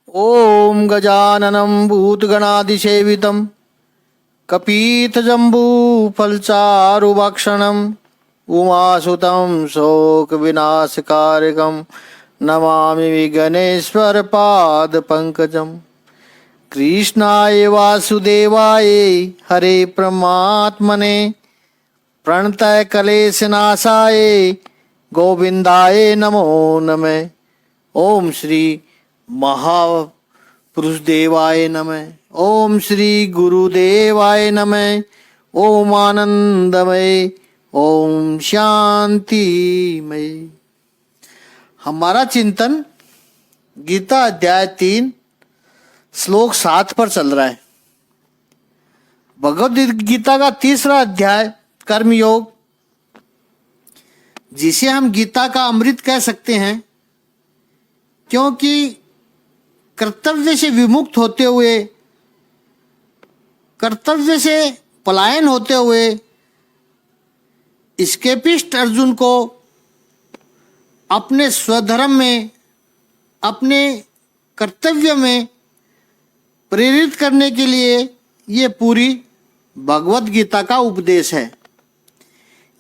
ॐ गजाननं भूतगणाधिसेवितं कपीतजम्बूफलचारुभक्षणम् उमासुतं शोकविनाशकारकं नमामि गणेश्वरपादपङ्कजम्। कृष्णाय वासुदेवाय हरे परमात्मने प्रणतः क्लेशनाशाय गोविंदाय नमो नमः। ओम श्री महापुरुष देवाय नमः। ओम श्री गुरुदेवाय नमः। ओम आनंदमय। ओम शांतिमय। हमारा चिंतन गीता अध्याय 3 श्लोक 7 पर चल रहा है। भगवद गीता का तीसरा अध्याय कर्मयोग, जिसे हम गीता का अमृत कह सकते हैं, क्योंकि कर्तव्य से विमुक्त होते हुए, कर्तव्य से पलायन होते हुए स्केपिस्ट अर्जुन को अपने स्वधर्म में, अपने कर्तव्य में प्रेरित करने के लिए ये पूरी भगवत गीता का उपदेश है।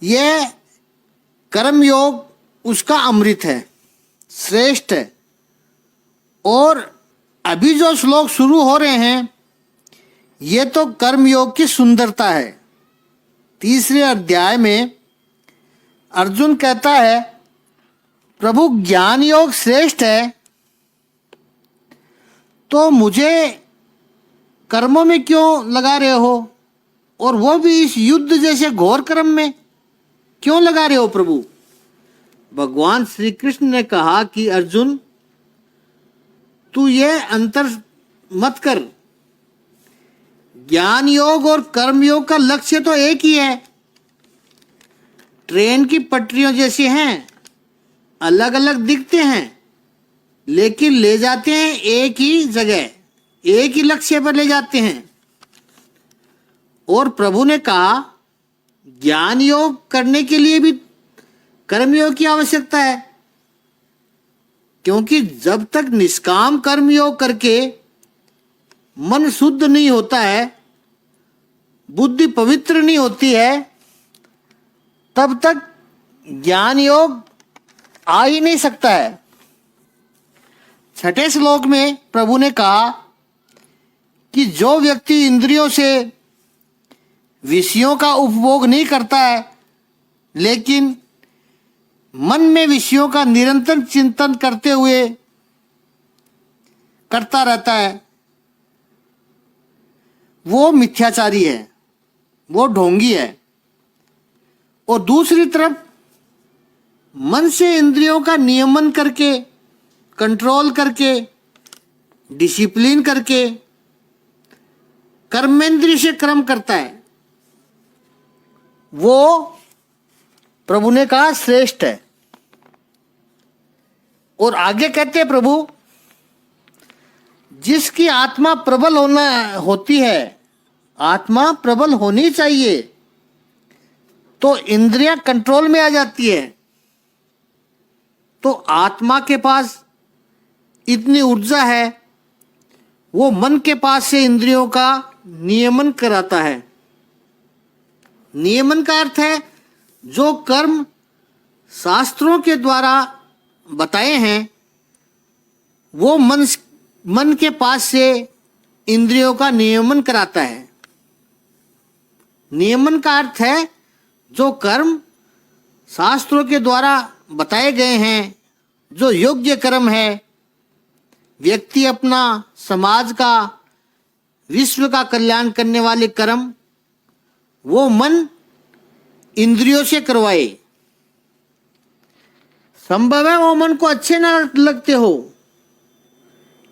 यह कर्मयोग उसका अमृत है, श्रेष्ठ है। और अभी जो श्लोक शुरू हो रहे हैं, ये तो कर्मयोग की सुंदरता है। तीसरे अध्याय में अर्जुन कहता है, प्रभु ज्ञान योग श्रेष्ठ है, तो मुझे कर्मों में क्यों लगा रहे हो, और वो भी इस युद्ध जैसे घोर कर्म में क्यों लगा रहे हो प्रभु। भगवान श्री कृष्ण ने कहा कि अर्जुन, तू ये अंतर मत कर। ज्ञान योग और कर्म योग का लक्ष्य तो एक ही है। ट्रेन की पटरियों जैसे हैं, अलग अलग दिखते हैं, लेकिन ले जाते हैं एक ही जगह, एक ही लक्ष्य पर ले जाते हैं। और प्रभु ने कहा, ज्ञान योग करने के लिए भी कर्मयोग की आवश्यकता है, क्योंकि जब तक निष्काम कर्मयोग करके मन शुद्ध नहीं होता है, बुद्धि पवित्र नहीं होती है, तब तक ज्ञान योग आ ही नहीं सकता है। छठे श्लोक में प्रभु ने कहा कि जो व्यक्ति इंद्रियों से विषयों का उपभोग नहीं करता है, लेकिन मन में विषयों का निरंतर चिंतन करते हुए करता रहता है, वो मिथ्याचारी है, वो ढोंगी है। और दूसरी तरफ मन से इंद्रियों का नियमन करके, कंट्रोल करके, डिसिप्लिन करके कर्मेंद्रिय से कर्म करता है, वो प्रभु ने कहा श्रेष्ठ है। और आगे कहते हैं प्रभु, जिसकी आत्मा प्रबल होती है, आत्मा प्रबल होनी चाहिए, तो इंद्रियां कंट्रोल में आ जाती है। तो आत्मा के पास इतनी ऊर्जा है, वो मन के पास से इंद्रियों का नियमन कराता है। नियमन का अर्थ है, जो कर्म शास्त्रों के द्वारा बताए हैं, वो मन के पास से इंद्रियों का नियमन कराता है। नियमन का अर्थ है, जो कर्म शास्त्रों के द्वारा बताए गए हैं, जो योग्य कर्म है, व्यक्ति अपना, समाज का, विश्व का कल्याण करने वाले कर्म, वो मन इंद्रियों से करवाए। संभव है वो मन को अच्छे ना लगते हो,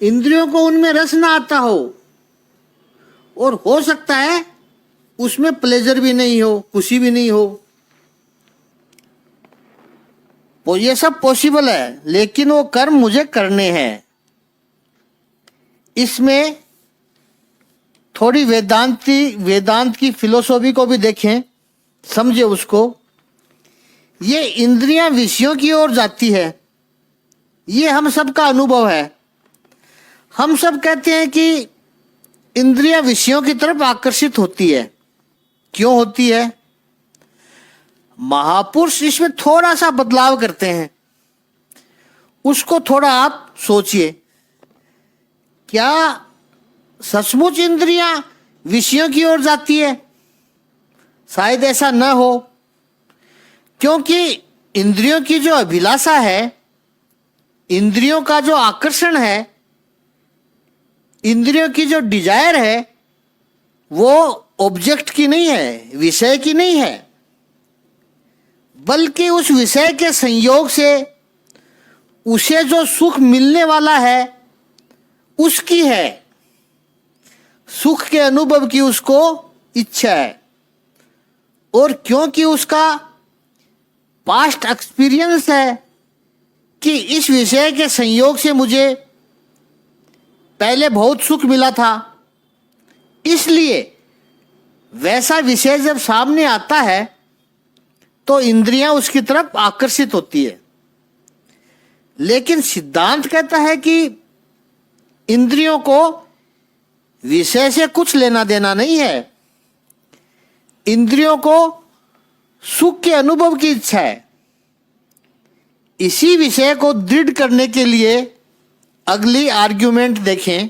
इंद्रियों को उनमें रस ना आता हो, और हो सकता है उसमें प्लेजर भी नहीं हो, खुशी भी नहीं हो। वो ये सब पॉसिबल है, लेकिन वो कर्म मुझे करने हैं। इसमें थोड़ी वेदांत की फिलोसॉफी को भी देखें, समझे उसको। ये इंद्रियां विषयों की ओर जाती है, ये हम सबका अनुभव है। हम सब कहते हैं कि इंद्रियां विषयों की तरफ आकर्षित होती है। क्यों होती है? महापुरुष इसमें थोड़ा सा बदलाव करते हैं। उसको थोड़ा आप सोचिए, क्या सचमुच इंद्रियां विषयों की ओर जाती है? शायद ऐसा न हो, क्योंकि इंद्रियों की जो अभिलाषा है, इंद्रियों का जो आकर्षण है, इंद्रियों की जो डिजायर है, वो ऑब्जेक्ट की नहीं है, विषय की नहीं है, बल्कि उस विषय के संयोग से उसे जो सुख मिलने वाला है उसकी है। सुख के अनुभव की उसको इच्छा है, और क्योंकि उसका पास्ट एक्सपीरियंस है कि इस विषय के संयोग से मुझे पहले बहुत सुख मिला था, इसलिए वैसा विषय जब सामने आता है तो इंद्रियां उसकी तरफ आकर्षित होती है। लेकिन सिद्धांत कहता है कि इंद्रियों को विषय से कुछ लेना देना नहीं है। इंद्रियों को सुख के अनुभव की इच्छा है। इसी विषय को दृढ़ करने के लिए अगली आर्ग्यूमेंट देखें।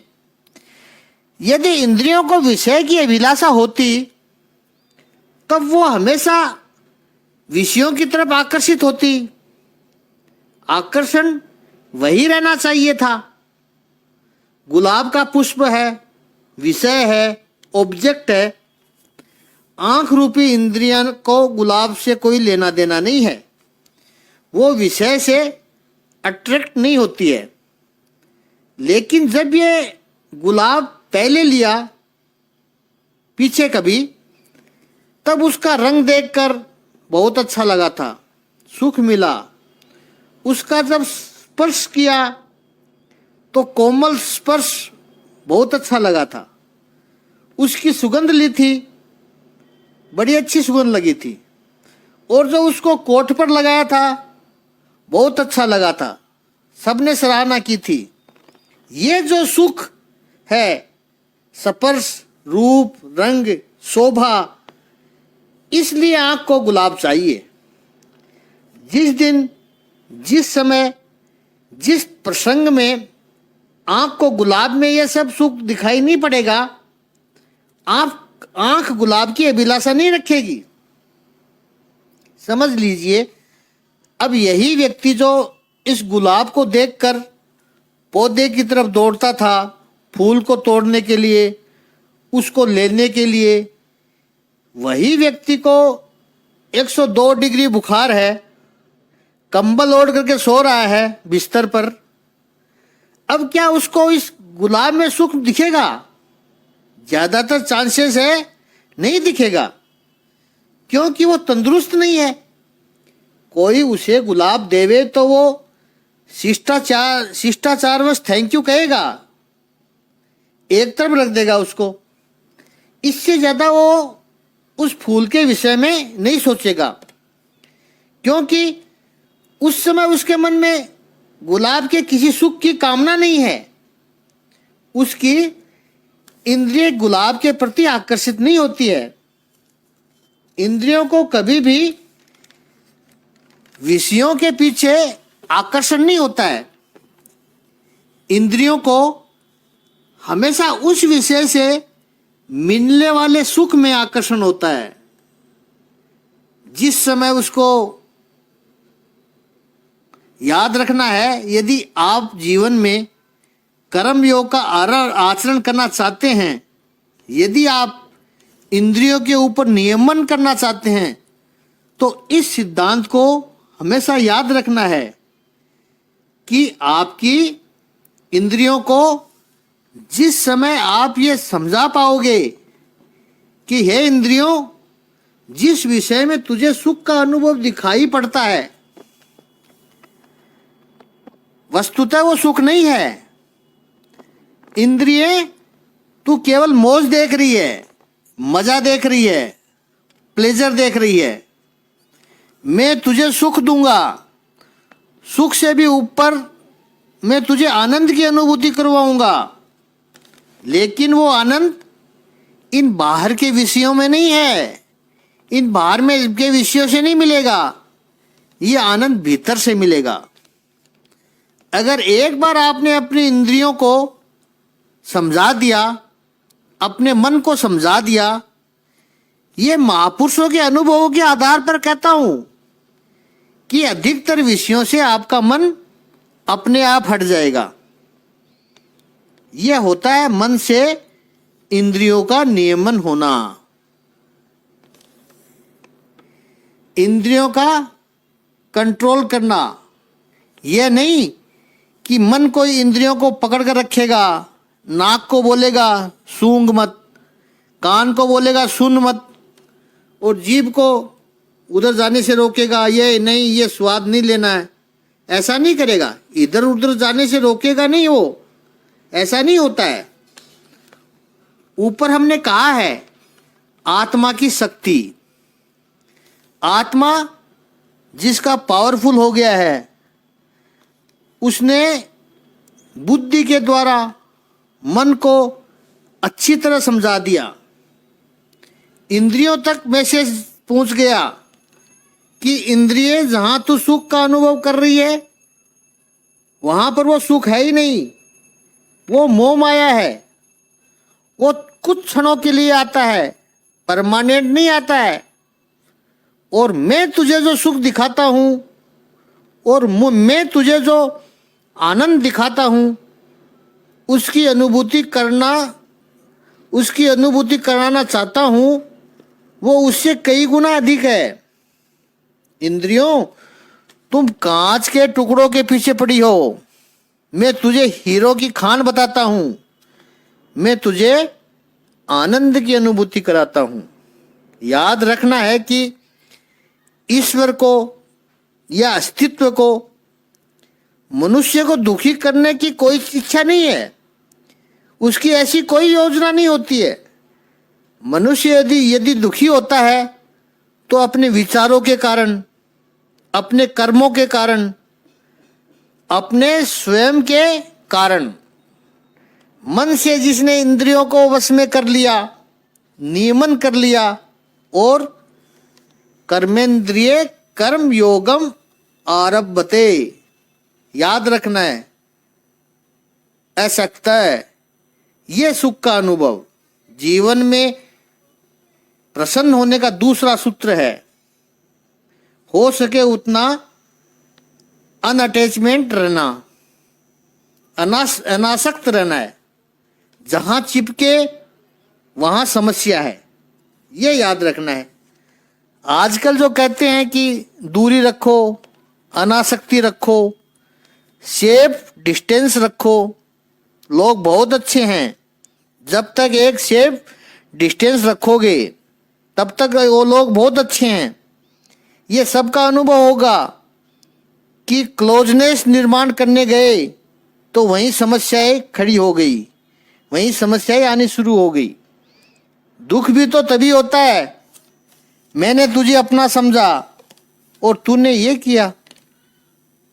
यदि इंद्रियों को विषय की अभिलाषा होती तब वो हमेशा विषयों की तरफ आकर्षित होती। आकर्षण वही रहना चाहिए था। गुलाब का पुष्प है, विषय है, ऑब्जेक्ट है। आंख रूपी इंद्रियां को गुलाब से कोई लेना देना नहीं है। वो विषय से अट्रैक्ट नहीं होती है। लेकिन जब ये गुलाब पहले लिया पीछे कभी, तब उसका रंग देखकर बहुत अच्छा लगा था, सुख मिला। उसका जब स्पर्श किया तो कोमल स्पर्श बहुत अच्छा लगा था। उसकी सुगंध ली थी, बड़ी अच्छी सुगंध लगी थी। और जो उसको कोट पर लगाया था बहुत अच्छा लगा था, सबने सराहना की थी। ये जो सुख है, स्पर्श, रूप, रंग, शोभा, इसलिए आंख को गुलाब चाहिए। जिस दिन, जिस समय, जिस प्रसंग में आंख को गुलाब में यह सब सुख दिखाई नहीं पड़ेगा, आंख गुलाब की अभिलाषा नहीं रखेगी। समझ लीजिए, अब यही व्यक्ति जो इस गुलाब को देखकर पौधे की तरफ दौड़ता था, फूल को तोड़ने के लिए, उसको लेने के लिए, वही व्यक्ति को 102 डिग्री बुखार है, कंबल ओढ़ करके सो रहा है बिस्तर पर। अब क्या उसको इस गुलाब में सुख दिखेगा? ज्यादातर चांसेस है नहीं दिखेगा, क्योंकि वो तंदुरुस्त नहीं है। कोई उसे गुलाब देवे तो वो शिष्टाचारवश थैंक यू कहेगा, एक तरफ रख देगा उसको। इससे ज्यादा वो उस फूल के विषय में नहीं सोचेगा, क्योंकि उस समय उसके मन में गुलाब के किसी सुख की कामना नहीं है। उसकी इंद्रिय गुलाब के प्रति आकर्षित नहीं होती है। इंद्रियों को कभी भी विषयों के पीछे आकर्षण नहीं होता है। इंद्रियों को हमेशा उस विषय से मिलने वाले सुख में आकर्षण होता है। जिस समय उसको याद रखना है, यदि आप जीवन में कर्म योग का आचरण करना चाहते हैं, यदि आप इंद्रियों के ऊपर नियमन करना चाहते हैं, तो इस सिद्धांत को हमेशा याद रखना है कि आपकी इंद्रियों को जिस समय आप ये समझा पाओगे कि हे इंद्रियों, जिस विषय में तुझे सुख का अनुभव दिखाई पड़ता है, वस्तुतः वो सुख नहीं है। इंद्रिय तू केवल मौज देख रही है, मजा देख रही है, प्लेजर देख रही है। मैं तुझे सुख दूंगा, सुख से भी ऊपर मैं तुझे आनंद की अनुभूति करवाऊंगा। लेकिन वो आनंद इन बाहर के विषयों में नहीं है, इन बाहर में के विषयों से नहीं मिलेगा, ये आनंद भीतर से मिलेगा। अगर एक बार आपने अपनी इंद्रियों को समझा दिया, अपने मन को समझा दिया, ये महापुरुषों के अनुभवों के आधार पर कहता हूं कि अधिकतर विषयों से आपका मन अपने आप हट जाएगा। यह होता है मन से इंद्रियों का नियमन होना, इंद्रियों का कंट्रोल करना। यह नहीं कि मन कोई इंद्रियों को पकड़ कर रखेगा, नाक को बोलेगा सूंघ मत, कान को बोलेगा सुन मत, और जीभ को उधर जाने से रोकेगा, ये नहीं, ये स्वाद नहीं लेना है, ऐसा नहीं करेगा। इधर उधर जाने से रोकेगा नहीं, वो ऐसा नहीं होता है। ऊपर हमने कहा है आत्मा की शक्ति, आत्मा जिसका पावरफुल हो गया है, उसने बुद्धि के द्वारा मन को अच्छी तरह समझा दिया, इंद्रियों तक मैसेज पहुंच गया कि इंद्रिय जहां तू सुख का अनुभव कर रही है वहां पर वो सुख है ही नहीं, वो मोह माया है, वो कुछ क्षणों के लिए आता है, परमानेंट नहीं आता है। और मैं तुझे जो सुख दिखाता हूं और मैं तुझे जो आनंद दिखाता हूं, उसकी अनुभूति कराना चाहता हूं, वो उससे कई गुना अधिक है। इंद्रियों, तुम कांच के टुकड़ों के पीछे पड़ी हो, मैं तुझे हीरो की खान बताता हूं, मैं तुझे आनंद की अनुभूति कराता हूं। याद रखना है कि ईश्वर को या अस्तित्व को, मनुष्य को दुखी करने की कोई इच्छा नहीं है, उसकी ऐसी कोई योजना नहीं होती है। मनुष्य यदि दुखी होता है तो अपने विचारों के कारण, अपने कर्मों के कारण, अपने स्वयं के कारण। मन से जिसने इंद्रियों को वश में कर लिया, नियमन कर लिया, और कर्मेंद्रिय कर्म योगम आरभते, याद रखना है, असक्ता है। ये सुख का अनुभव जीवन में प्रसन्न होने का दूसरा सूत्र है। हो सके उतना अनअटैचमेंट रहना, अनासक्त रहना है। जहां चिपके वहां समस्या है, ये याद रखना है। आजकल जो कहते हैं कि दूरी रखो, अनासक्ति रखो, सेफ डिस्टेंस रखो, लोग बहुत अच्छे हैं। जब तक एक सेफ डिस्टेंस रखोगे तब तक वो लोग बहुत अच्छे हैं। ये सबका अनुभव होगा कि क्लोजनेस निर्माण करने गए तो वहीं समस्याएं खड़ी हो गई, वहीं समस्याएं आनी शुरू हो गई। दुख भी तो तभी होता है, मैंने तुझे अपना समझा और तूने ये किया,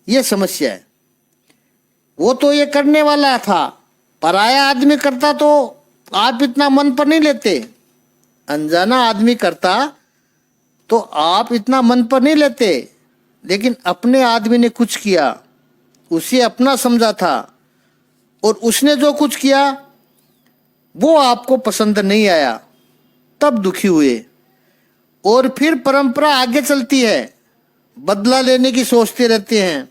ये समस्या है। वो तो ये करने वाला था, पराया आदमी करता तो आप इतना मन पर नहीं लेते, अनजाना आदमी करता तो आप इतना मन पर नहीं लेते। लेकिन अपने आदमी ने कुछ किया, उसे अपना समझा था, और उसने जो कुछ किया वो आपको पसंद नहीं आया, तब दुखी हुए। और फिर परंपरा आगे चलती है, बदला लेने की सोचते रहते हैं,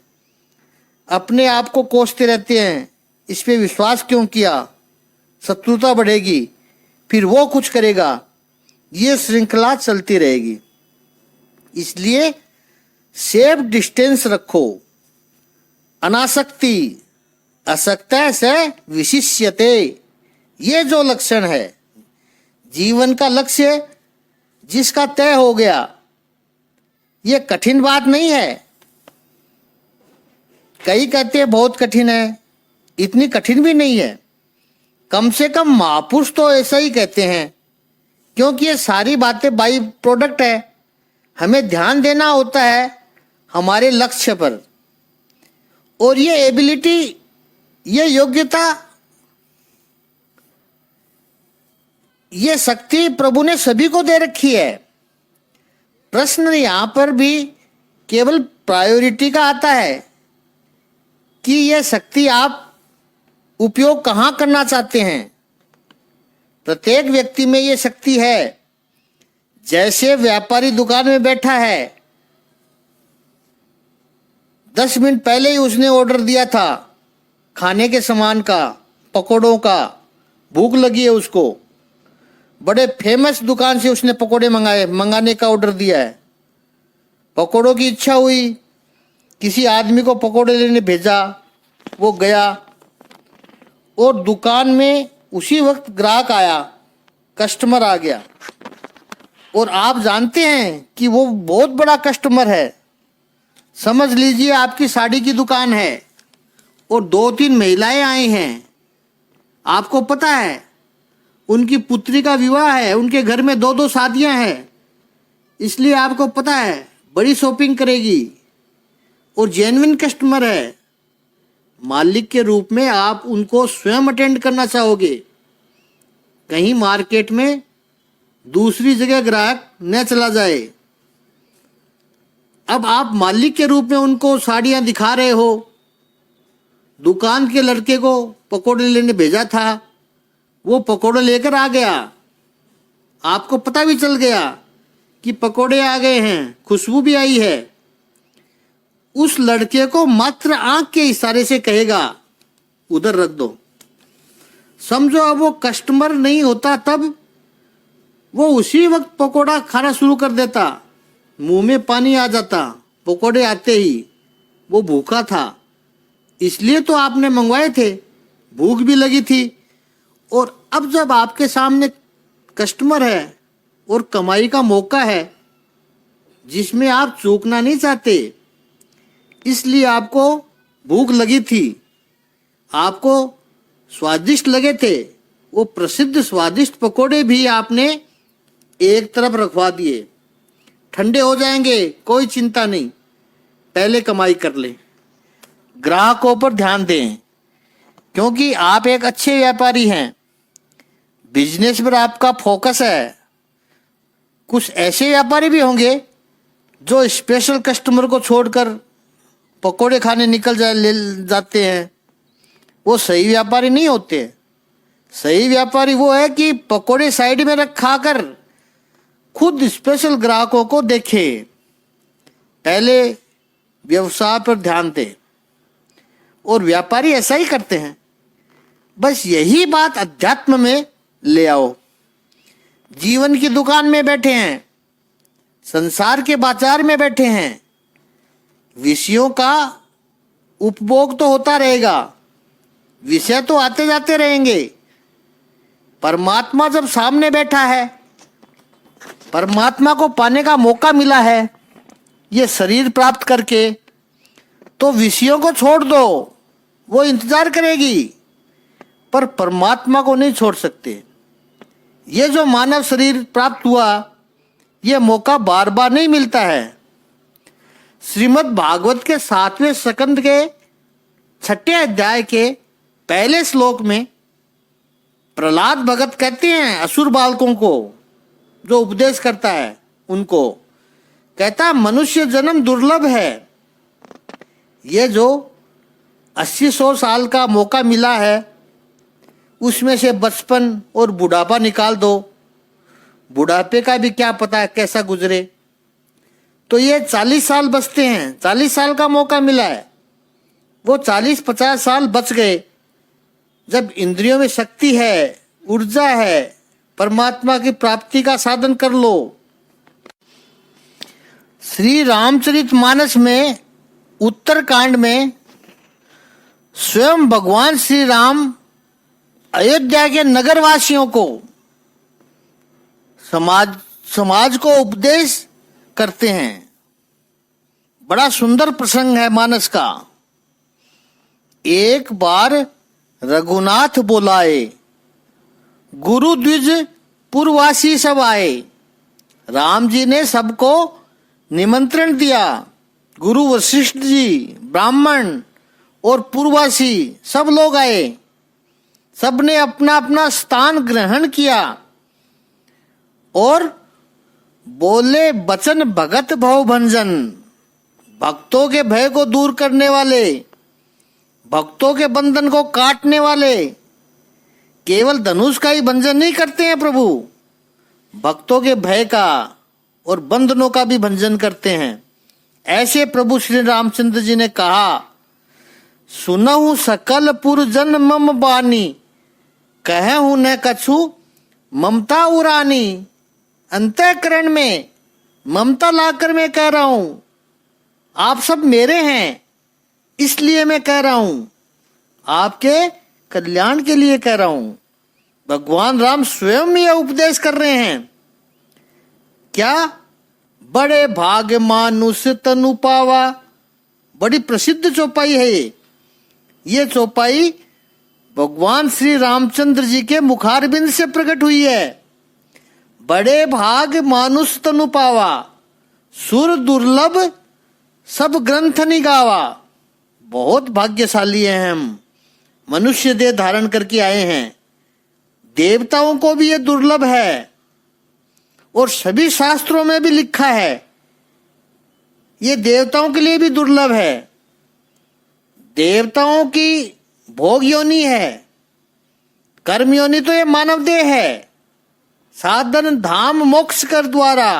अपने आप को कोसते रहते हैं, इस पे विश्वास क्यों किया, शत्रुता बढ़ेगी, फिर वो कुछ करेगा, ये श्रृंखला चलती रहेगी। इसलिए सेफ डिस्टेंस रखो। अनासक्ति, असक्ता से विशिष्यते, ये जो लक्षण है, जीवन का लक्ष्य जिसका तय हो गया, ये कठिन बात नहीं है। कई कहते हैं बहुत कठिन है, इतनी कठिन भी नहीं है। कम से कम महापुरुष तो ऐसा ही कहते हैं, क्योंकि ये सारी बातें बाई प्रोडक्ट है। हमें ध्यान देना होता है हमारे लक्ष्य पर, और ये एबिलिटी, ये योग्यता ये शक्ति प्रभु ने सभी को दे रखी है। प्रश्न यहाँ पर भी केवल प्रायोरिटी का आता है कि यह शक्ति आप उपयोग कहाँ करना चाहते हैं। प्रत्येक व्यक्ति में यह शक्ति है। जैसे व्यापारी दुकान में बैठा है, 10 मिनट पहले ही उसने ऑर्डर दिया था खाने के सामान का, पकौड़ों का, भूख लगी है उसको, बड़े फेमस दुकान से उसने पकौड़े मंगाने का ऑर्डर दिया है। पकौड़ों की इच्छा हुई, किसी आदमी को पकौड़े लेने भेजा, वो गया और दुकान में उसी वक्त ग्राहक आया, कस्टमर आ गया। और आप जानते हैं कि वो बहुत बड़ा कस्टमर है। समझ लीजिए आपकी साड़ी की दुकान है और 2-3 महिलाएं आई हैं। आपको पता है उनकी पुत्री का विवाह है, उनके घर में 2-2 शादियां हैं, इसलिए आपको पता है बड़ी शॉपिंग करेगी और जेन्युइन कस्टमर है। मालिक के रूप में आप उनको स्वयं अटेंड करना चाहोगे। कहीं मार्केट में दूसरी जगह ग्राहक न चला जाए। अब आप मालिक के रूप में उनको साड़ियां दिखा रहे हो। दुकान के लड़के को पकौड़े लेने भेजा था, वो पकौड़े लेकर आ गया। आपको पता भी चल गया कि पकौड़े आ गए हैं, खुशबू भी आई है। उस लड़के को मात्र आंख के इशारे से कहेगा उधर रख दो। समझो अब वो कस्टमर नहीं होता, तब वो उसी वक्त पकौड़ा खाना शुरू कर देता, मुंह में पानी आ जाता पकौड़े आते ही। वो भूखा था, इसलिए तो आपने मंगवाए थे, भूख भी लगी थी। और अब जब आपके सामने कस्टमर है और कमाई का मौका है जिसमें आप चूकना नहीं चाहते, इसलिए आपको भूख लगी थी, आपको स्वादिष्ट लगे थे, वो प्रसिद्ध स्वादिष्ट पकोड़े भी आपने एक तरफ रखवा दिए। ठंडे हो जाएंगे, कोई चिंता नहीं, पहले कमाई कर ले। ग्राहकों पर ध्यान दें, क्योंकि आप एक अच्छे व्यापारी हैं, बिजनेस पर आपका फोकस है। कुछ ऐसे व्यापारी भी होंगे जो स्पेशल कस्टमर को छोड़कर पकोड़े खाने ले जाते हैं, वो सही व्यापारी नहीं होते। सही व्यापारी वो है कि पकोड़े साइड में रखा कर खुद स्पेशल ग्राहकों को देखे, पहले व्यवसाय पर ध्यान दे। और व्यापारी ऐसा ही करते हैं। बस यही बात अध्यात्म में ले आओ। जीवन की दुकान में बैठे हैं, संसार के बाजार में बैठे हैं, विषयों का उपभोग तो होता रहेगा, विषय तो आते जाते रहेंगे। परमात्मा जब सामने बैठा है, परमात्मा को पाने का मौका मिला है ये शरीर प्राप्त करके, तो विषयों को छोड़ दो, वो इंतजार करेगी, पर परमात्मा को नहीं छोड़ सकते। ये जो मानव शरीर प्राप्त हुआ, ये मौका बार बार नहीं मिलता है। श्रीमद् भागवत के 7वें स्कंद के 6ठे अध्याय के पहले श्लोक में प्रहलाद भगत कहते हैं असुर बालकों को, जो उपदेश करता है उनको, कहता मनुष्य जन्म दुर्लभ है। ये जो 80-100 साल का मौका मिला है, उसमें से बचपन और बुढ़ापा निकाल दो, बुढ़ापे का भी क्या पता कैसा गुजरे, तो ये 40 साल बचते हैं। 40 साल का मौका मिला है, वो 40-50 साल बच गए। जब इंद्रियों में शक्ति है, ऊर्जा है, परमात्मा की प्राप्ति का साधन कर लो। श्री रामचरितमानस में उत्तरकांड में स्वयं भगवान श्री राम अयोध्या के नगरवासियों को, समाज को उपदेश करते हैं। बड़ा सुंदर प्रसंग है मानस का। एक बार रघुनाथ बोलाए, गुरु द्विज पुरवासी सब आए। राम जी ने सबको निमंत्रण दिया। गुरु वशिष्ठ जी, ब्राह्मण और पुरवासी सब लोग आए। सबने अपना अपना स्थान ग्रहण किया। और बोले बचन भगत भव भंजन, भक्तों के भय को दूर करने वाले, भक्तों के बंधन को काटने वाले। केवल धनुष का ही भंजन नहीं करते हैं प्रभु, भक्तों के भय का और बंधनों का भी भंजन करते हैं। ऐसे प्रभु श्री रामचंद्र जी ने कहा, सुनहु सकल पुरजन मम बानी, कहूं न कछु ममता उरानी। अंतःकरण में ममता लाकर मैं कह रहा हूं, आप सब मेरे हैं, इसलिए मैं कह रहा हूं, आपके कल्याण के लिए कह रहा हूं। भगवान राम स्वयं यह उपदेश कर रहे हैं। क्या? बड़े भाग मानुष तनु पावा। बड़ी प्रसिद्ध चौपाई है ये चौपाई भगवान श्री रामचंद्र जी के मुखारबिंद से प्रकट हुई है। बड़े भाग मानुष तनु पावा, सुर दुर्लभ सब ग्रंथ निगावा। बहुत भाग्यशाली हैं हम, मनुष्य देह धारण करके आए हैं। देवताओं को भी ये दुर्लभ है और सभी शास्त्रों में भी लिखा है, ये देवताओं के लिए भी दुर्लभ है। देवताओं की भोग योनि है, कर्म योनि तो ये मानव देह है। साधन धाम मोक्ष कर द्वारा,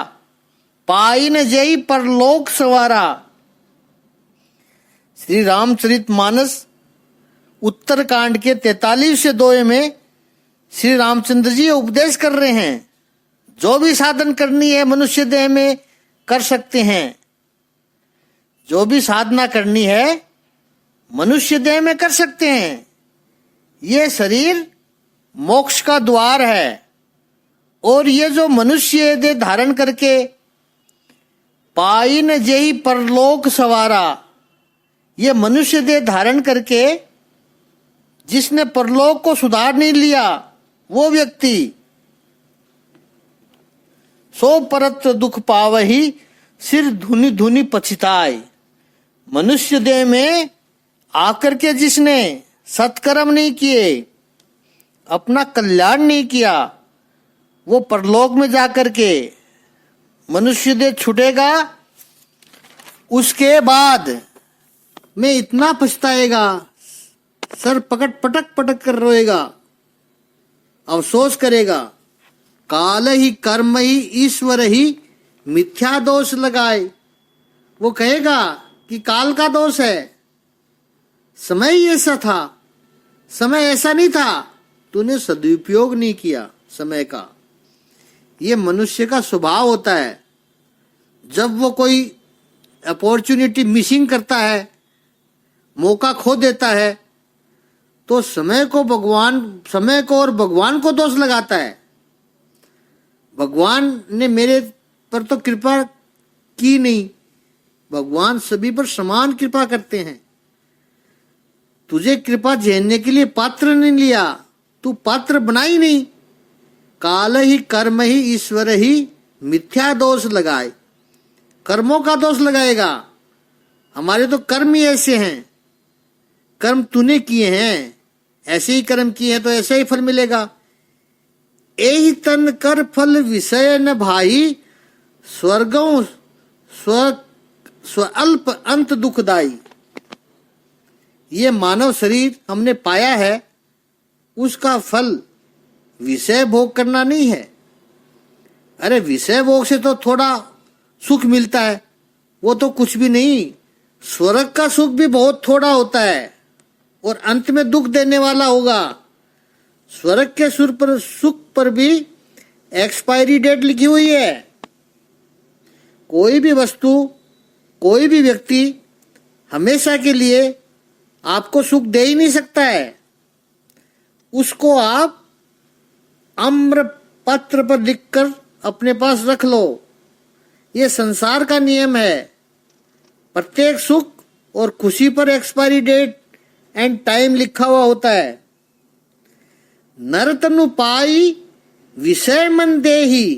पाई न जई परलोक सवारा। श्री रामचरित मानस उत्तरकांड के 43वें दोहे में श्री रामचंद्र जी उपदेश कर रहे हैं। जो भी साधन करनी है मनुष्य देह में कर सकते हैं, जो भी साधना करनी है मनुष्य देह में कर सकते हैं। ये शरीर मोक्ष का द्वार है और ये जो मनुष्य देह धारण करके पाई न जेहि परलोक सवारा, ये मनुष्य देह धारण करके जिसने परलोक को सुधार नहीं लिया वो व्यक्ति सो परत्र दुख पावही सिर धुनि धुनि पछताए। मनुष्य देह में आकर के जिसने सत्कर्म नहीं किए, अपना कल्याण नहीं किया, वो परलोक में जाकर के मनुष्य देह छूटेगा। उसके बाद में इतना पछताएगा, सर पटक पटक कर रोएगा, अफसोस करेगा। काल ही कर्म ही ईश्वर ही मिथ्या दोष लगाए। वो कहेगा कि काल का दोष है, समय ही ऐसा था, समय ऐसा नहीं था, तूने सदुपयोग नहीं किया समय का। ये मनुष्य का स्वभाव होता है। जब वो कोई अपॉर्चुनिटी मिसिंग करता है, मौका खो देता है, तो समय को और भगवान को दोष लगाता है। भगवान ने मेरे पर तो कृपा की नहीं। भगवान सभी पर समान कृपा करते हैं। तुझे कृपा झेलने के लिए पात्र नहीं लिया, तू पात्र बना ही नहीं। काल ही कर्म ही ईश्वर ही मिथ्या दोष लगाए। कर्मों का दोष लगाएगा, हमारे तो कर्म ही ऐसे हैं, कर्म तूने किए हैं, ऐसे ही कर्म किए हैं तो ऐसे ही फल मिलेगा। एहि तन कर फल विषय न भाई, स्वर्गों स्वअल्प अंत दुखदाई। ये मानव शरीर हमने पाया है, उसका फल विषय भोग करना नहीं है। अरे विषय भोग से तो थोड़ा सुख मिलता है, वो तो कुछ भी नहीं। स्वर्ग का सुख भी बहुत थोड़ा होता है और अंत में दुख देने वाला होगा। स्वर्ग के सुख पर भी एक्सपायरी डेट लिखी हुई है। कोई भी वस्तु, कोई भी व्यक्ति हमेशा के लिए आपको सुख दे ही नहीं सकता है। उसको आप आम्र पत्र पर लिखकर अपने पास रख लो। ये संसार का नियम है। प्रत्येक सुख और खुशी पर एक्सपायरी डेट एंड टाइम लिखा हुआ होता है। नरतनु पाई विषय मन देही,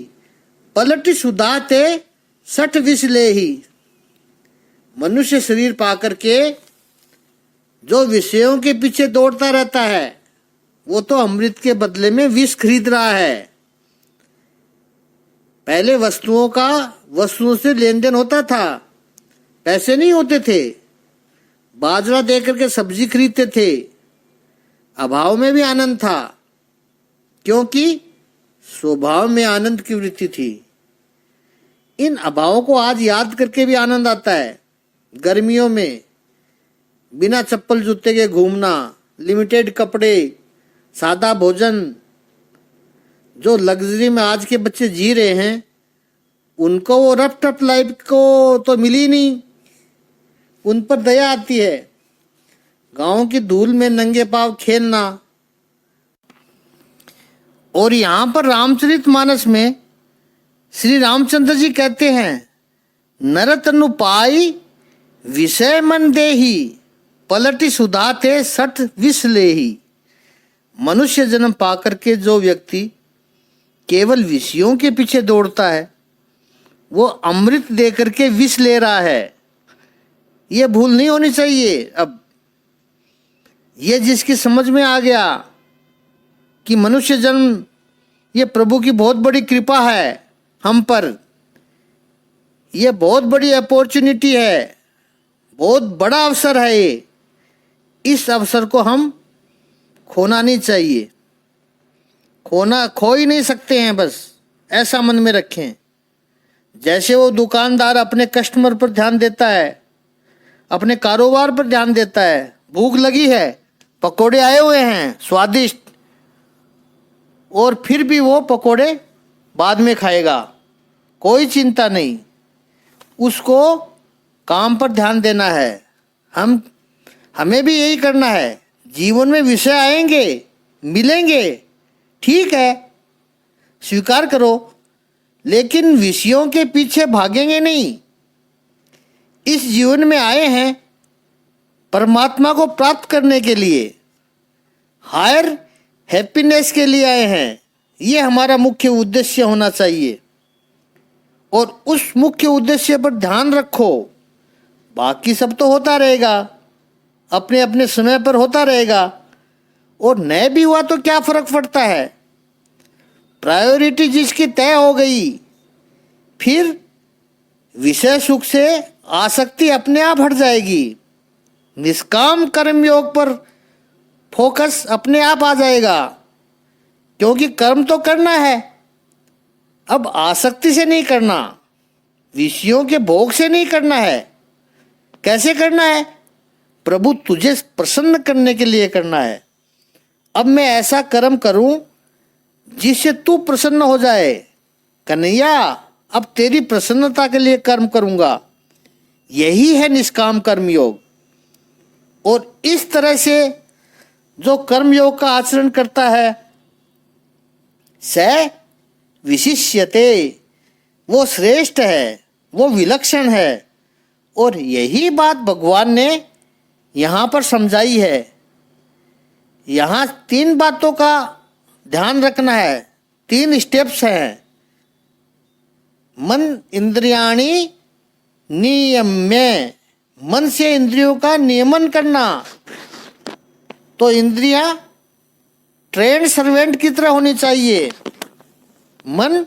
पलट सुधाते सठ विष लेही। मनुष्य शरीर पाकर के जो विषयों के पीछे दौड़ता रहता है, वो तो अमृत के बदले में विष खरीद रहा है। पहले वस्तुओं से लेन देन होता था, पैसे नहीं होते थे। बाजरा दे करके सब्जी खरीदते थे। अभाव में भी आनंद था, क्योंकि स्वभाव में आनंद की वृत्ति थी। इन अभावों को आज याद करके भी आनंद आता है। गर्मियों में बिना चप्पल जूते के घूमना, लिमिटेड कपड़े, सादा भोजन, जो लग्जरी में आज के बच्चे जी रहे हैं, उनको वो रफ टफ लाइफ को तो मिली नहीं। उन पर दया आती है। गांव की धूल में नंगे पांव खेलना। और यहां पर रामचरितमानस में श्री रामचंद्र जी कहते हैं, नर तनु पाई विषय मन देही, पलटी सुधाते सठ विष लेही। मनुष्य जन्म पाकर के जो व्यक्ति केवल विषयों के पीछे दौड़ता है, वो अमृत दे करके विष ले रहा है। ये भूल नहीं होनी चाहिए। अब ये जिसकी समझ में आ गया कि मनुष्य जन्म ये प्रभु की बहुत बड़ी कृपा है हम पर, ये बहुत बड़ी अपॉर्चुनिटी है, बहुत बड़ा अवसर है ये, इस अवसर को हम खोना नहीं चाहिए। खो ही नहीं सकते हैं, बस ऐसा मन में रखें। जैसे वो दुकानदार अपने कस्टमर पर ध्यान देता है, अपने कारोबार पर ध्यान देता है। भूख लगी है, पकोड़े आए हुए हैं स्वादिष्ट, और फिर भी वो पकोड़े बाद में खाएगा, कोई चिंता नहीं। उसको काम पर ध्यान देना है। हमें भी यही करना है। जीवन में विषय आएंगे, मिलेंगे, ठीक है, स्वीकार करो, लेकिन विषयों के पीछे भागेंगे नहीं। इस जीवन में आए हैं परमात्मा को प्राप्त करने के लिए, हायर हैप्पीनेस के लिए आए हैं। ये हमारा मुख्य उद्देश्य होना चाहिए, और उस मुख्य उद्देश्य पर ध्यान रखो। बाकी सब तो होता रहेगा, अपने अपने समय पर होता रहेगा, और न भी हुआ तो क्या फर्क पड़ता है। प्रायोरिटी जिसकी तय हो गई, फिर विषय सुख से आसक्ति अपने आप हट जाएगी। निष्काम कर्म योग पर फोकस अपने आप आ जाएगा, क्योंकि कर्म तो करना है। अब आसक्ति से नहीं करना, विषयों के भोग से नहीं करना है। कैसे करना है? प्रभु तुझे प्रसन्न करने के लिए करना है। अब मैं ऐसा कर्म करूं जिससे तू प्रसन्न हो जाए। कन्हैया, अब तेरी प्रसन्नता के लिए कर्म करूंगा। यही है निष्काम कर्म योग। और इस तरह से जो कर्म योग का आचरण करता है, स विशिष्यते, वो श्रेष्ठ है, वो विलक्षण है। और यही बात भगवान ने यहाँ पर समझाई है। यहाँ 3 बातों का ध्यान रखना है, 3 स्टेप्स हैं। मन इंद्रियाणि नियम्य, मन से इंद्रियों का नियमन करना। तो इंद्रियां ट्रेंड सर्वेंट की तरह होनी चाहिए। मन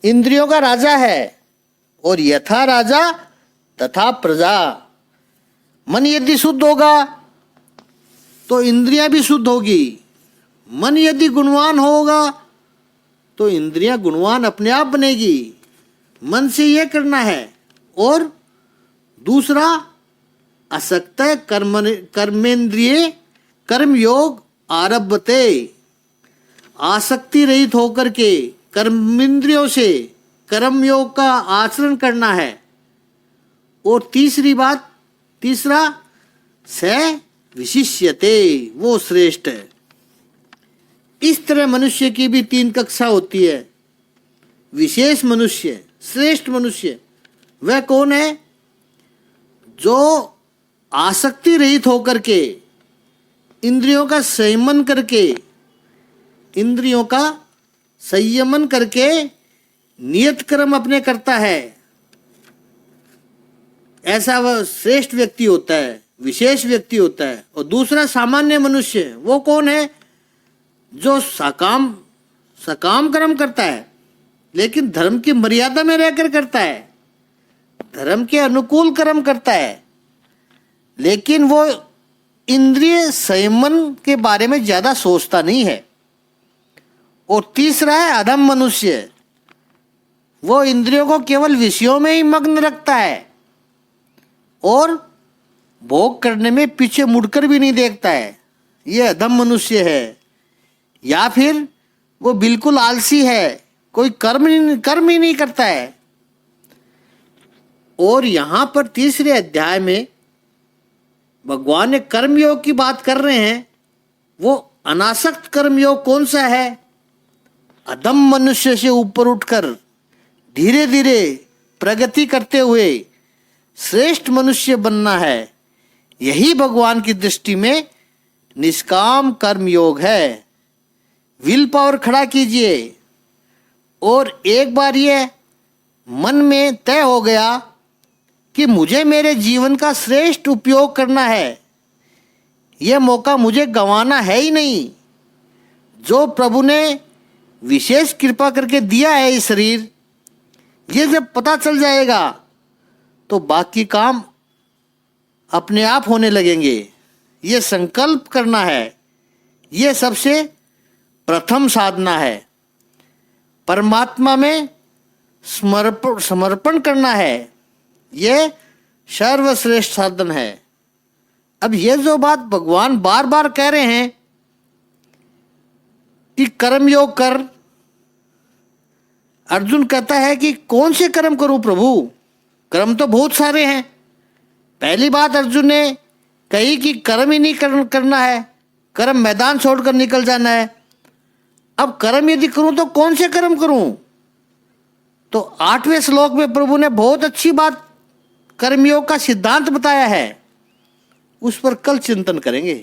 इंद्रियों का राजा है, और यथा राजा तथा प्रजा। मन यदि शुद्ध होगा तो इंद्रियां भी शुद्ध होगी। मन यदि गुणवान होगा तो इंद्रियां गुणवान अपने आप बनेगी। मन से यह करना है। और दूसरा, असक्त कर्मेंद्रिय कर्मयोग आरभते, आसक्ति रहित होकर के कर्मेंद्रियों से कर्मयोग का आचरण करना है। और तीसरा, स विशिष्यते, वो श्रेष्ठ है। इस तरह मनुष्य की भी 3 कक्षा होती है। विशेष मनुष्य, श्रेष्ठ मनुष्य, वह कौन है? जो आसक्ति रहित होकर के, इंद्रियों का संयमन करके नियत कर्म अपने करता है। ऐसा वह श्रेष्ठ व्यक्ति होता है, विशेष व्यक्ति होता है। और दूसरा, सामान्य मनुष्य, वो कौन है? जो सकाम कर्म करता है, लेकिन धर्म की मर्यादा में रहकर करता है, धर्म के अनुकूल कर्म करता है, लेकिन वो इंद्रिय संयमन के बारे में ज्यादा सोचता नहीं है। और तीसरा है अधम मनुष्य, वो इंद्रियों को केवल विषयों में ही मग्न रखता है और भोग करने में पीछे मुड़कर भी नहीं देखता है। ये अधम मनुष्य है। या फिर वो बिल्कुल आलसी है, कोई कर्म ही नहीं करता है। और यहाँ पर तीसरे अध्याय में भगवान ने कर्मयोग की बात कर रहे हैं। वो अनासक्त कर्मयोग कौन सा है? अधम मनुष्य से ऊपर उठकर धीरे धीरे प्रगति करते हुए श्रेष्ठ मनुष्य बनना है। यही भगवान की दृष्टि में निष्काम कर्मयोग है। विल पावर खड़ा कीजिए और एक बार ये मन में तय हो गया कि मुझे मेरे जीवन का श्रेष्ठ उपयोग करना है, यह मौका मुझे गंवाना है ही नहीं। जो प्रभु ने विशेष कृपा करके दिया है ये शरीर, ये जब पता चल जाएगा तो बाकी काम अपने आप होने लगेंगे। ये संकल्प करना है, ये सबसे प्रथम साधना है। परमात्मा में समर्पण करना है, ये सर्वश्रेष्ठ साधन है। अब ये जो बात भगवान बार बार कह रहे हैं कि कर्मयोग कर, अर्जुन कहता है कि कौन से कर्म करूं प्रभु? कर्म तो बहुत सारे हैं। पहली बात अर्जुन ने कही कि कर्म ही नहीं करना है, कर्म मैदान छोड़कर निकल जाना है। अब कर्म यदि करूं तो कौन से कर्म करूं? तो 8वें श्लोक में प्रभु ने बहुत अच्छी बात कर्मयोग का सिद्धांत बताया है, उस पर कल चिंतन करेंगे।